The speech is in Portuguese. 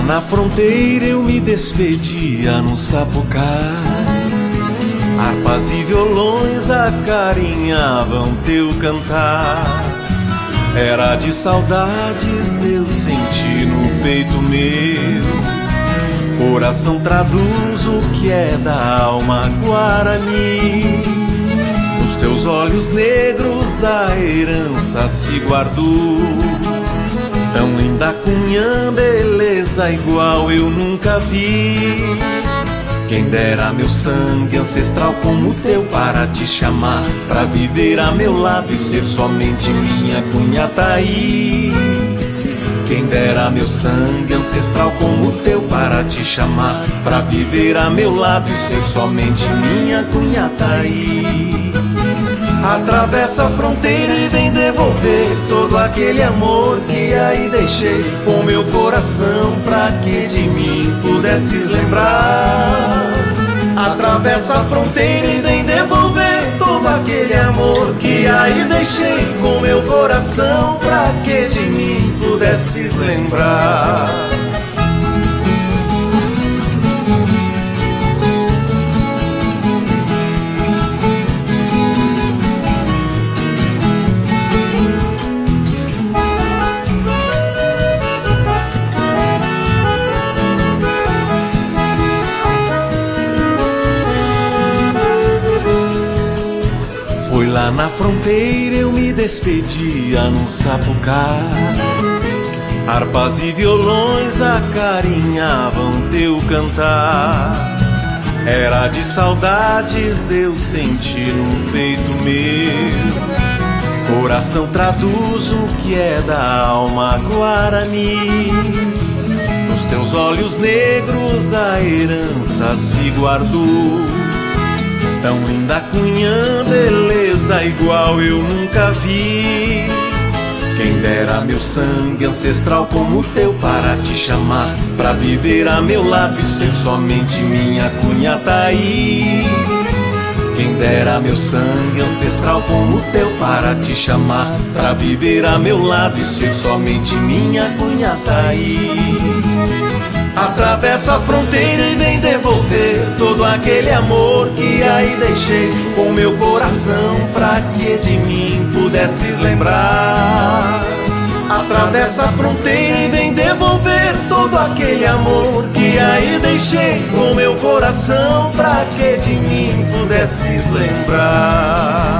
na fronteira eu me despedia num sapucai. Harpas e violões acarinhavam teu cantar. Era de saudades eu senti no peito meu. Coração traduz o que é da alma guarani. Nos teus olhos negros a herança se guardou. Tão linda cunhã, beleza igual eu nunca vi. Quem dera meu sangue ancestral como o teu para te chamar, pra viver a meu lado e ser somente minha cunhã Taí. Quem dera meu sangue ancestral como o teu para te chamar, pra viver a meu lado e ser somente minha cunhã Taí. Atravessa a fronteira e vem devolver todo aquele amor que aí deixei com meu coração, pra que de mim pudesses lembrar. Atravessa a fronteira e vem devolver todo aquele amor que aí deixei com meu coração, pra que de mim pudesses lembrar. Foi lá na fronteira eu me despedia num sapucai. Harpas e violões acarinhavam teu cantar. Era de saudades eu senti no peito meu. Coração traduz o que é da alma guarani. Nos teus olhos negros a herança se guardou. Tão linda cunhã, beleza igual eu nunca vi. Quem dera meu sangue ancestral como o teu para te chamar, pra viver a meu lado e ser somente minha cunhã Taí. Quem dera meu sangue ancestral como o teu para te chamar, pra viver a meu lado e ser somente minha cunhã Taí. Atravessa a fronteira e vem devolver todo aquele amor que aí deixei com meu coração, pra que de mim pudesses lembrar. Atravessa a fronteira e vem devolver todo aquele amor que aí deixei com meu coração, pra que de mim pudesses lembrar.